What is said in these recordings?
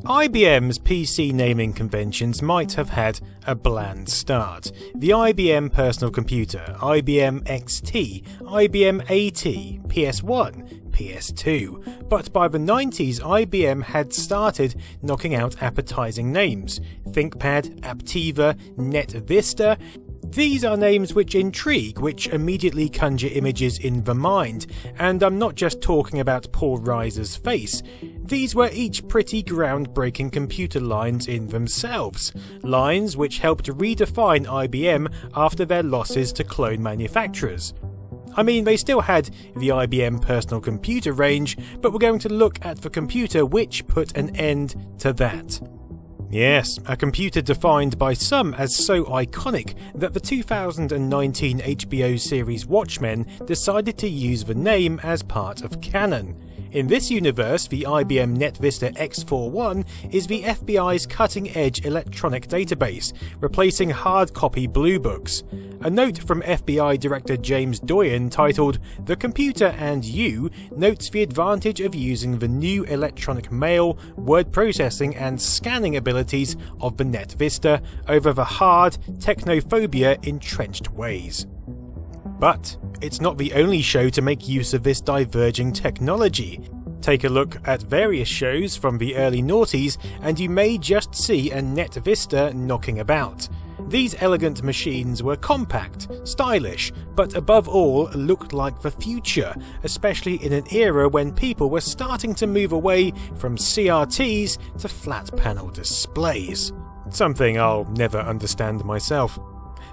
IBM's PC naming conventions might have had a bland start. The IBM personal computer, IBM XT, IBM AT, PS1, PS2, but by the 90s IBM had started knocking out appetizing names. ThinkPad, Aptiva, NetVista. These are names which intrigue, which immediately conjure images in the mind, and I'm not just talking about Paul Reiser's face. These were each pretty groundbreaking computer lines in themselves, lines which helped redefine IBM after their losses to clone manufacturers. I mean, they still had the IBM personal computer range, but we're going to look at the computer which put an end to that. Yes, a computer defined by some as so iconic that the 2019 HBO series Watchmen decided to use the name as part of canon. In this universe, the IBM NetVista X41 is the FBI's cutting-edge electronic database, replacing hard-copy blue books. A note from FBI Director James Doyen titled "The Computer and You" notes the advantage of using the new electronic mail, word processing and scanning abilities of the NetVista over the hard, technophobia entrenched ways. But it's not the only show to make use of this diverging technology. Take a look at various shows from the early noughties and you may just see a NetVista knocking about. These elegant machines were compact, stylish, but above all looked like the future, especially in an era when people were starting to move away from CRTs to flat panel displays. Something I'll never understand myself.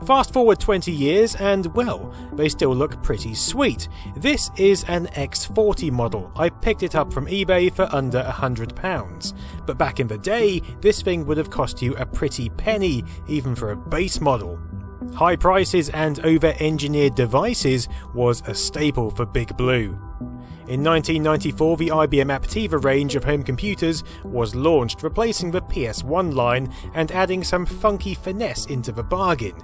Fast forward 20 years and, well, they still look pretty sweet. This is an X40 model. I picked it up from eBay for under £100. But back in the day, this thing would have cost you a pretty penny, even for a base model. High prices and over-engineered devices was a staple for Big Blue. In 1994, the IBM Aptiva range of home computers was launched, replacing the PS1 line and adding some funky finesse into the bargain.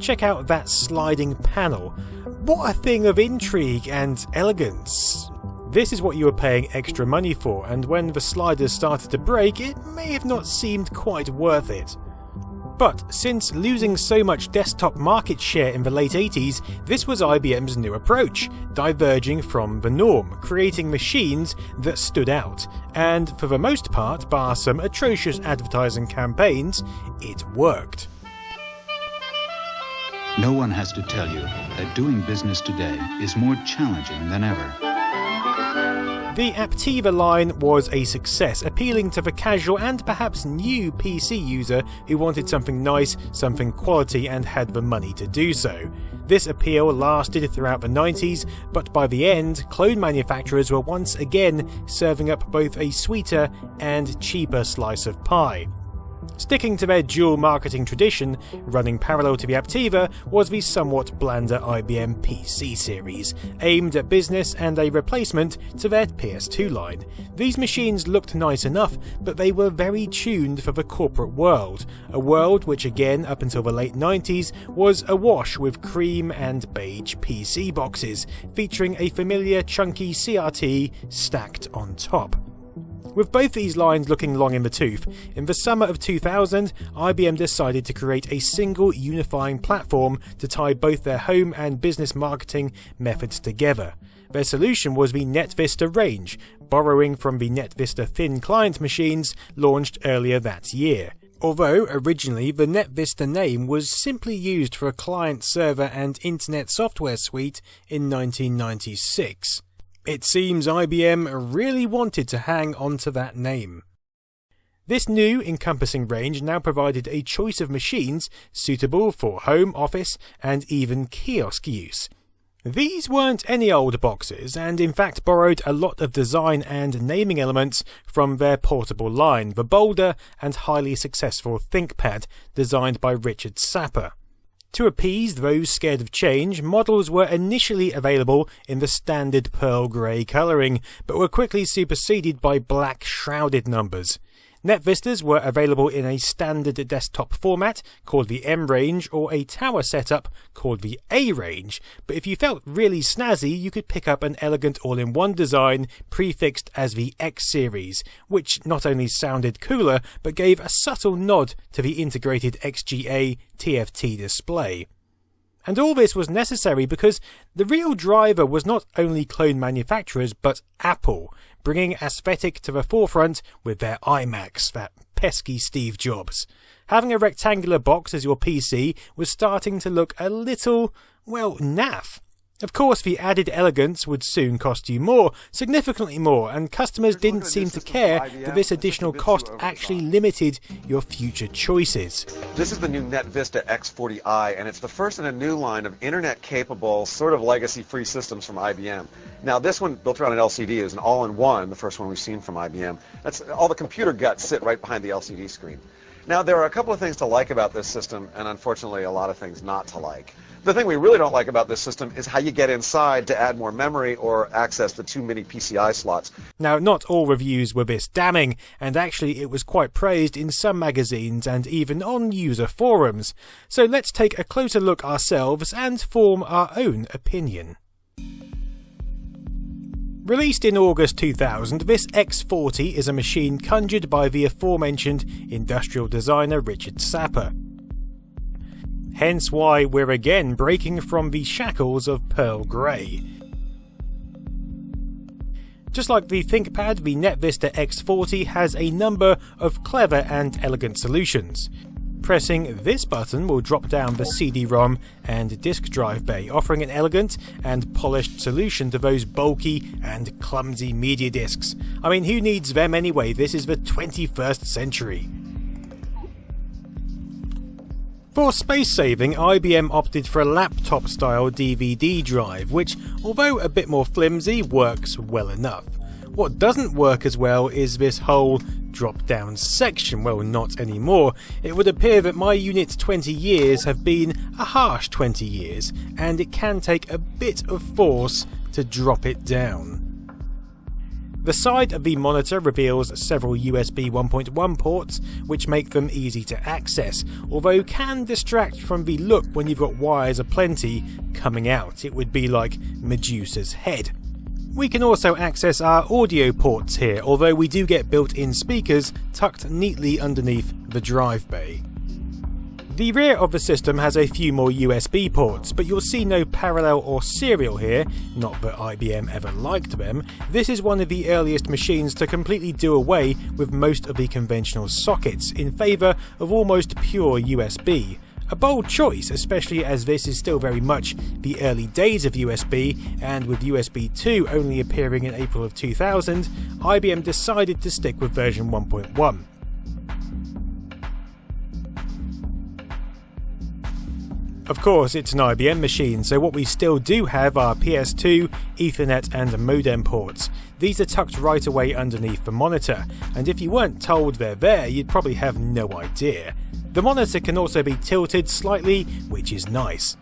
Check out that sliding panel. What a thing of intrigue and elegance. This is what you were paying extra money for, and when the sliders started to break, it may have not seemed quite worth it. But since losing so much desktop market share in the late 80s, this was IBM's new approach, diverging from the norm, creating machines that stood out. And for the most part, bar some atrocious advertising campaigns, it worked. No one has to tell you that doing business today is more challenging than ever. The Aptiva line was a success, appealing to the casual and perhaps new PC user who wanted something nice, something quality and had the money to do so. This appeal lasted throughout the 90s, but by the end, clone manufacturers were once again serving up both a sweeter and cheaper slice of pie. Sticking to their dual marketing tradition, running parallel to the Aptiva was the somewhat blander IBM PC series, aimed at business and a replacement to their PS2 line. These machines looked nice enough, but they were very tuned for the corporate world, a world which again up until the late 90s was awash with cream and beige PC boxes, featuring a familiar chunky CRT stacked on top. With both these lines looking long in the tooth, in the summer of 2000, IBM decided to create a single unifying platform to tie both their home and business marketing methods together. Their solution was the NetVista range, borrowing from the NetVista thin client machines launched earlier that year. Although originally the NetVista name was simply used for a client-server and internet software suite in 1996. It seems IBM really wanted to hang on to that name. This new encompassing range now provided a choice of machines suitable for home, office, and even kiosk use. These weren't any old boxes, and in fact borrowed a lot of design and naming elements from their portable line, the bolder and highly successful ThinkPad, designed by Richard Sapper. To appease those scared of change, models were initially available in the standard pearl grey colouring, but were quickly superseded by black shrouded numbers. NetVistas were available in a standard desktop format called the M range or a tower setup called the A range, but if you felt really snazzy you could pick up an elegant all-in-one design prefixed as the X series, which not only sounded cooler but gave a subtle nod to the integrated XGA TFT display. And all this was necessary because the real driver was not only clone manufacturers but Apple, bringing aesthetic to the forefront with their iMacs, that pesky Steve Jobs. Having a rectangular box as your PC was starting to look a little, well, naff. Of course, the added elegance would soon cost you more, significantly more, and customers didn't seem to care that this additional cost actually limited your future choices. This is the new NetVista X40i, and it's the first in a new line of internet-capable, sort of legacy-free systems from IBM. Now, this one, built around an LCD, is an all-in-one, the first one we've seen from IBM. That's all the computer guts sit right behind the LCD screen. Now, there are a couple of things to like about this system, and unfortunately a lot of things not to like. The thing we really don't like about this system is how you get inside to add more memory or access the 2 mini PCI slots. Now, not all reviews were this damning, and actually it was quite praised in some magazines and even on user forums. So let's take a closer look ourselves and form our own opinion. Released in August 2000, this X40 is a machine conjured by the aforementioned industrial designer Richard Sapper. Hence why we're again breaking from the shackles of Pearl Grey. Just like the ThinkPad, the NetVista X40 has a number of clever and elegant solutions. Pressing this button will drop down the CD-ROM and disk drive bay, offering an elegant and polished solution to those bulky and clumsy media disks. I mean, who needs them anyway? This is the 21st century. For space saving, IBM opted for a laptop-style DVD drive, which, although a bit more flimsy, works well enough. What doesn't work as well is this whole drop-down section. Well, not anymore. It would appear that my unit's 20 years have been a harsh 20 years, and it can take a bit of force to drop it down. The side of the monitor reveals several USB 1.1 ports, which make them easy to access, although can distract from the look when you've got wires aplenty coming out. It would be like Medusa's head. We can also access our audio ports here, although we do get built-in speakers tucked neatly underneath the drive bay. The rear of the system has a few more USB ports, but you'll see no parallel or serial here, not that IBM ever liked them. This is one of the earliest machines to completely do away with most of the conventional sockets in favour of almost pure USB. A bold choice, especially as this is still very much the early days of USB, and with USB 2 only appearing in April of 2000, IBM decided to stick with version 1.1. Of course, it's an IBM machine, so what we still do have are PS2, Ethernet and modem ports. These are tucked right away underneath the monitor, and if you weren't told they're there, you'd probably have no idea. The monitor can also be tilted slightly, which is nice.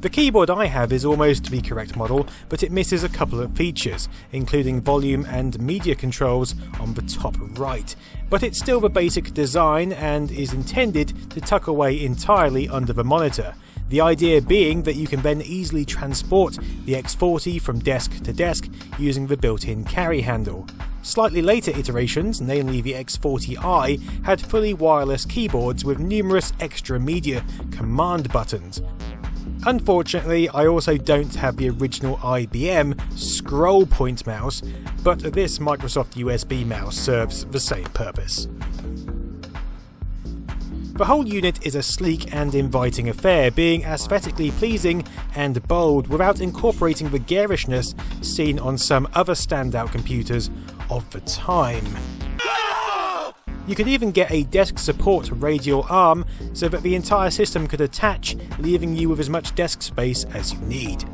The keyboard I have is almost the correct model, but it misses a couple of features, including volume and media controls on the top right. But it's still the basic design and is intended to tuck away entirely under the monitor. The idea being that you can then easily transport the X40 from desk to desk using the built-in carry handle. Slightly later iterations, namely the X40i, had fully wireless keyboards with numerous extra media command buttons. Unfortunately, I also don't have the original IBM scroll point mouse, but this Microsoft USB mouse serves the same purpose. The whole unit is a sleek and inviting affair, being aesthetically pleasing and bold without incorporating the garishness seen on some other standout computers of the time. You could even get a desk support radial arm so that the entire system could attach, leaving you with as much desk space as you need.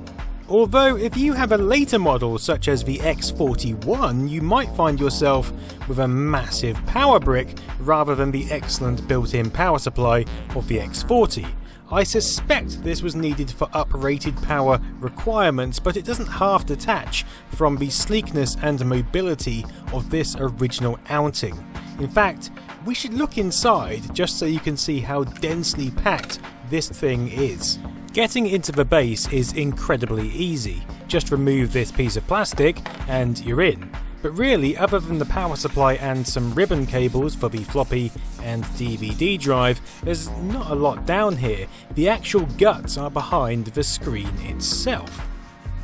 Although if you have a later model such as the X41, you might find yourself with a massive power brick rather than the excellent built-in power supply of the X40. I suspect this was needed for uprated power requirements, but it doesn't half detach from the sleekness and mobility of this original outing. In fact, we should look inside just so you can see how densely packed this thing is. Getting into the base is incredibly easy. Just remove this piece of plastic and you're in. But really, other than the power supply and some ribbon cables for the floppy and DVD drive, there's not a lot down here. The actual guts are behind the screen itself.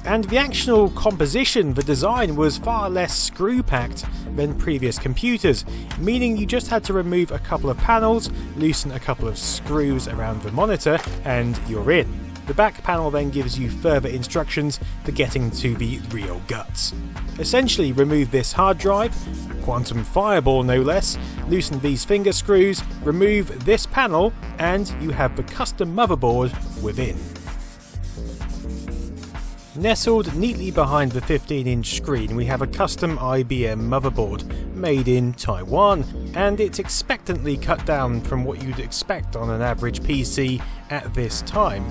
And the actual composition, the design, was far less screw-packed than previous computers, meaning you just had to remove a couple of panels, loosen a couple of screws around the monitor, and you're in. The back panel then gives you further instructions for getting to the real guts. Essentially, remove this hard drive, a quantum fireball no less, loosen these finger screws, remove this panel, and you have the custom motherboard within. Nestled neatly behind the 15-inch screen, we have a custom IBM motherboard made in Taiwan, and it's expectantly cut down from what you'd expect on an average PC at this time.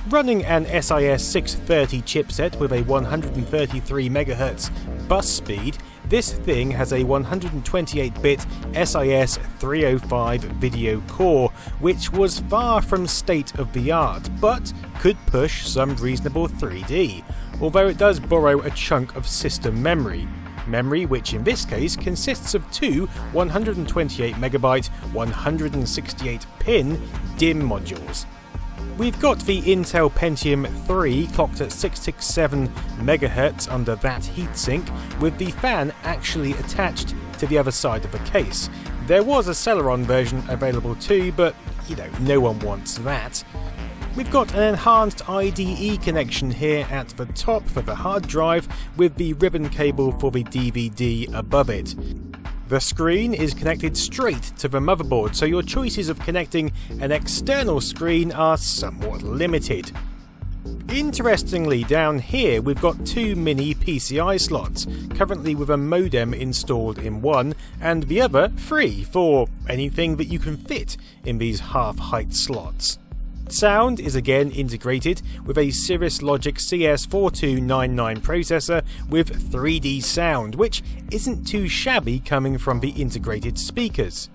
Running an SIS 630 chipset with a 133 MHz bus speed, this thing has a 128-bit SIS 305 video core, which was far from state-of-the-art, but could push some reasonable 3D, although it does borrow a chunk of system memory. Memory which in this case consists of two 128MB 168-pin DIMM modules. We've got the Intel Pentium 3 clocked at 667 MHz under that heatsink, with the fan actually attached to the other side of the case. There was a Celeron version available too, but no one wants that. We've got an enhanced IDE connection here at the top for the hard drive, with the ribbon cable for the DVD above it. The screen is connected straight to the motherboard, so your choices of connecting an external screen are somewhat limited. Interestingly, down here we've got two mini PCI slots, currently with a modem installed in one, and the other free for anything that you can fit in these half-height slots. Sound is again integrated with a Cirrus Logic CS4299 processor with 3D sound, which isn't too shabby coming from the integrated speakers.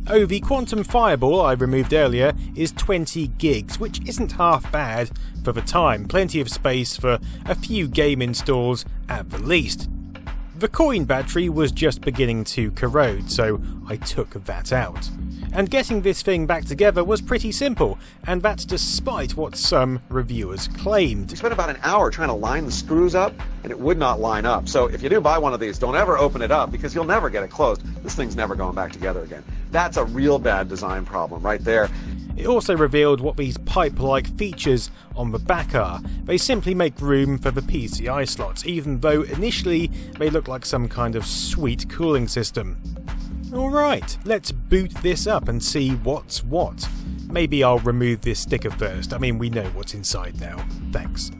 Oh, the Quantum Fireball I removed earlier is 20 gigs, which isn't half bad for the time, plenty of space for a few game installs at the least. The coin battery was just beginning to corrode, so I took that out. And getting this thing back together was pretty simple, and that's despite what some reviewers claimed. We spent about an hour trying to line the screws up, and it would not line up. So if you do buy one of these, don't ever open it up, because you'll never get it closed. This thing's never going back together again. That's a real bad design problem right there. It also revealed what these pipe-like features on the back are. They simply make room for the PCI slots, even though initially they look like some kind of sweet cooling system. Alright, let's boot this up and see what's what. Maybe I'll remove this sticker first. I mean, we know what's inside now. Thanks.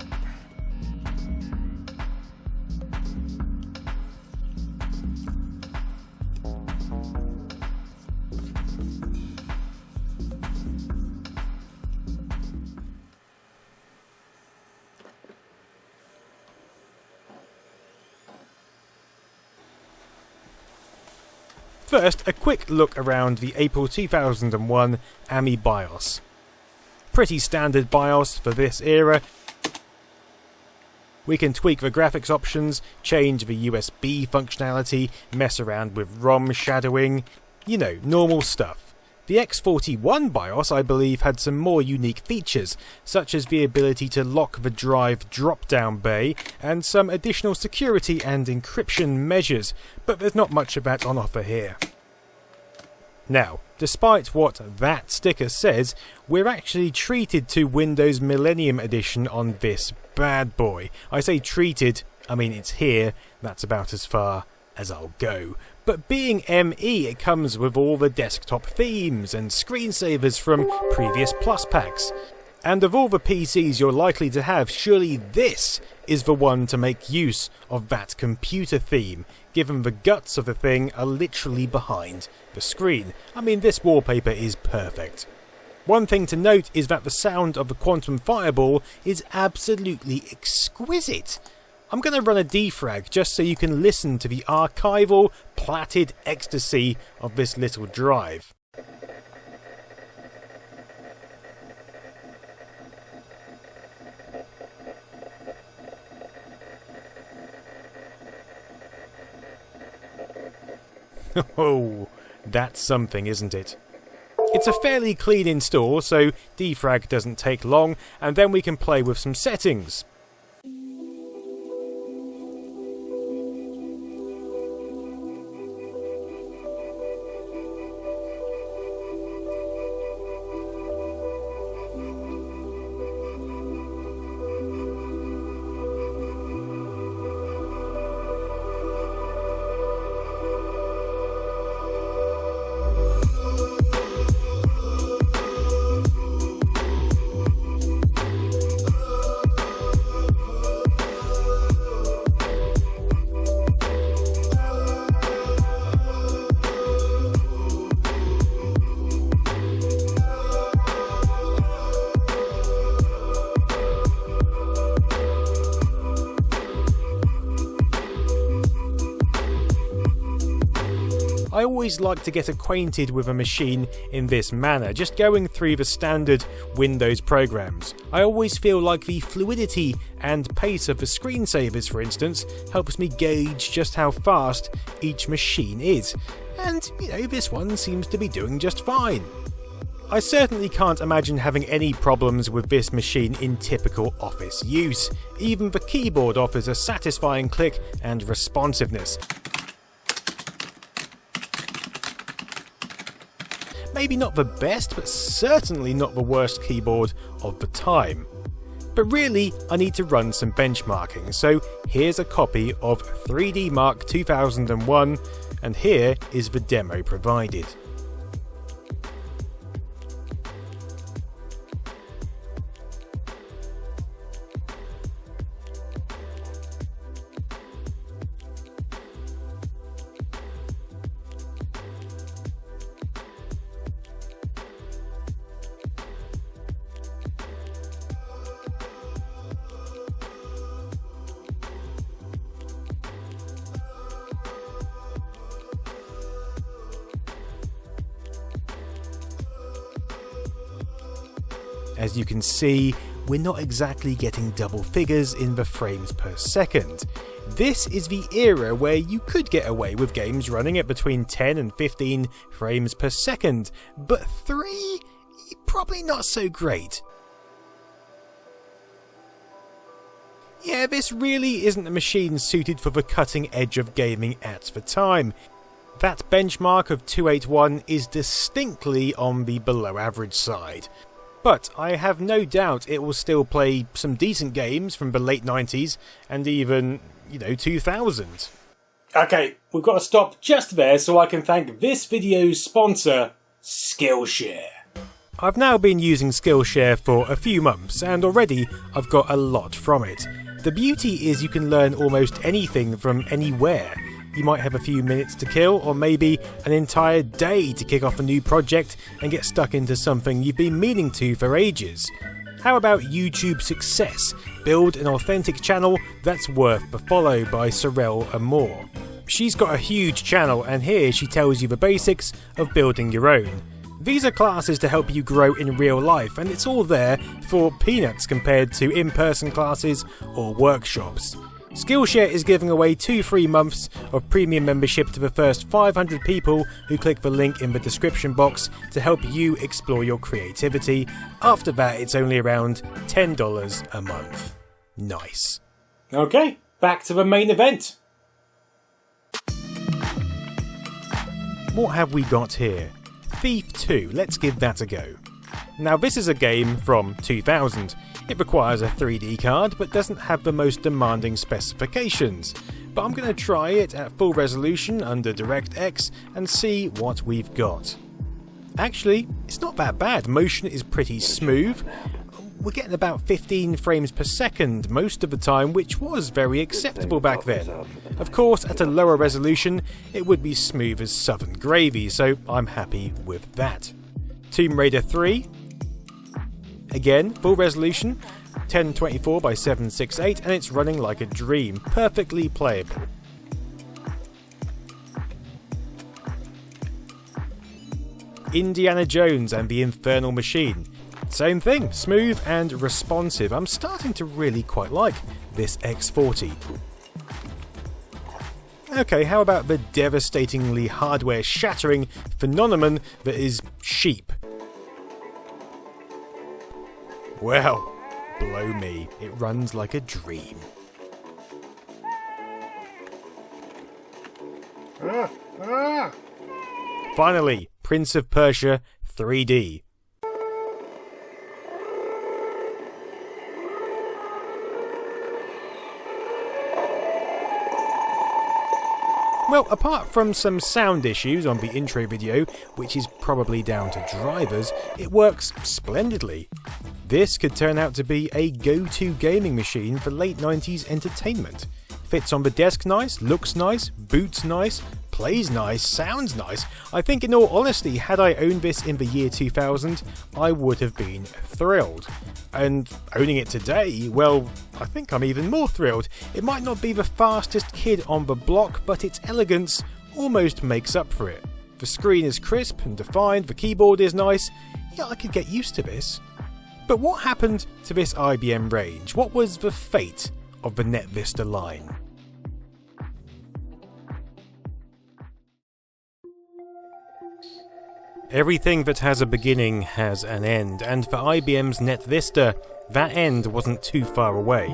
First, a quick look around the April 2001 AMI BIOS. Pretty standard BIOS for this era. We can tweak the graphics options, change the USB functionality, mess around with ROM shadowing, normal stuff. The X41 BIOS, I believe, had some more unique features, such as the ability to lock the drive drop-down bay, and some additional security and encryption measures, but there's not much of that on offer here. Now, despite what that sticker says, we're actually treated to Windows Millennium Edition on this bad boy. I say treated, I mean it's here, that's about as far as I'll go. But being ME, it comes with all the desktop themes and screensavers from previous Plus packs. And of all the PCs you're likely to have, surely this is the one to make use of that computer theme, given the guts of the thing are literally behind the screen. I mean, this wallpaper is perfect. One thing to note is that the sound of the Quantum Fireball is absolutely exquisite. I'm going to run a defrag just so you can listen to the archival, platted ecstasy of this little drive. Oh, that's something, isn't it? It's a fairly clean install, so defrag doesn't take long, and then we can play with some settings. I always like to get acquainted with a machine in this manner, just going through the standard Windows programs. I always feel like the fluidity and pace of the screensavers, for instance, helps me gauge just how fast each machine is. And, this one seems to be doing just fine. I certainly can't imagine having any problems with this machine in typical office use. Even the keyboard offers a satisfying click and responsiveness. Maybe not the best, but certainly not the worst keyboard of the time. But really, I need to run some benchmarking, so here's a copy of 3D Mark 2001, and here is the demo provided. As you can see, we're not exactly getting double figures in the frames per second. This is the era where you could get away with games running at between 10 and 15 frames per second, but 3? Probably not so great. Yeah, this really isn't a machine suited for the cutting edge of gaming at the time. That benchmark of 281 is distinctly on the below average side. But I have no doubt it will still play some decent games from the late 90s and even, 2000. Okay, we've got to stop just there so I can thank this video's sponsor, Skillshare. I've now been using Skillshare for a few months and already I've got a lot from it. The beauty is you can learn almost anything from anywhere. You might have a few minutes to kill, or maybe an entire day to kick off a new project and get stuck into something you've been meaning to for ages. How about YouTube success? Build an authentic channel that's worth the follow by Sorel Amore. She's got a huge channel and here she tells you the basics of building your own. These are classes to help you grow in real life and it's all there for peanuts compared to in-person classes or workshops. Skillshare is giving away 2 free months of premium membership to the first 500 people who click the link in the description box to help you explore your creativity. After that, it's only around $10 a month. Nice. Okay, back to the main event. What have we got here? Thief 2, let's give that a go. Now this is a game from 2000. It requires a 3D card but doesn't have the most demanding specifications. But I'm going to try it at full resolution under DirectX and see what we've got. Actually, it's not that bad. Motion is pretty smooth. We're getting about 15 frames per second most of the time, which was very acceptable back then. Of course, at a lower resolution, it would be smooth as southern gravy, so I'm happy with that. Tomb Raider 3. Again, full resolution. 1024 by 768, and it's running like a dream, perfectly playable. Indiana Jones and the Infernal Machine. Same thing, smooth and responsive. I'm starting to really quite like this X40. Okay, how about the devastatingly hardware-shattering phenomenon that is sheep? Well, blow me, it runs like a dream. Finally, Prince of Persia 3D. Well, apart from some sound issues on the intro video, which is probably down to drivers, it works splendidly. This could turn out to be a go-to gaming machine for late 90s entertainment. Fits on the desk nice, looks nice, boots nice, plays nice, sounds nice. I think in all honesty, had I owned this in the year 2000, I would have been thrilled. And owning it today, well, I think I'm even more thrilled. It might not be the fastest kid on the block, but its elegance almost makes up for it. The screen is crisp and defined, the keyboard is nice. Yeah, I could get used to this. But what happened to this IBM range? What was the fate of the NetVista line? Everything that has a beginning has an end, and for IBM's NetVista, that end wasn't too far away.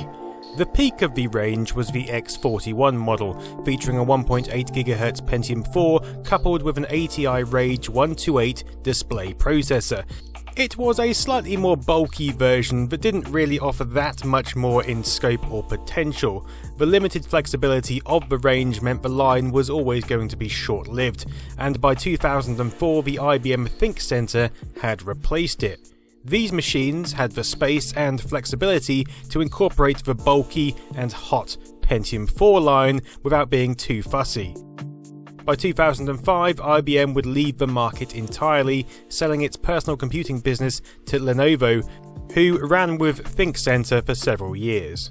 The peak of the range was the X41 model, featuring a 1.8 GHz Pentium 4 coupled with an ATI Rage 128 display processor. It was a slightly more bulky version that didn't really offer that much more in scope or potential. The limited flexibility of the range meant the line was always going to be short-lived, and by 2004 the IBM ThinkCentre had replaced it. These machines had the space and flexibility to incorporate the bulky and hot Pentium 4 line without being too fussy. By 2005, IBM would leave the market entirely, selling its personal computing business to Lenovo, who ran with ThinkCentre for several years.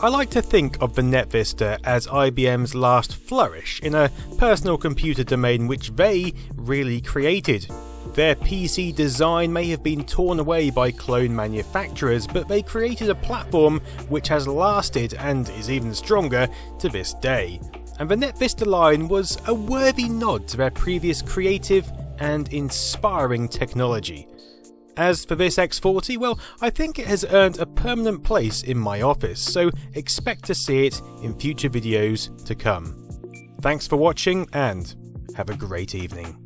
I like to think of the NetVista as IBM's last flourish in a personal computer domain which they really created. Their PC design may have been torn away by clone manufacturers, but they created a platform which has lasted and is even stronger to this day. And the NetVista line was a worthy nod to their previous creative and inspiring technology. As for this X40, well, I think it has earned a permanent place in my office, so expect to see it in future videos to come. Thanks for watching and have a great evening.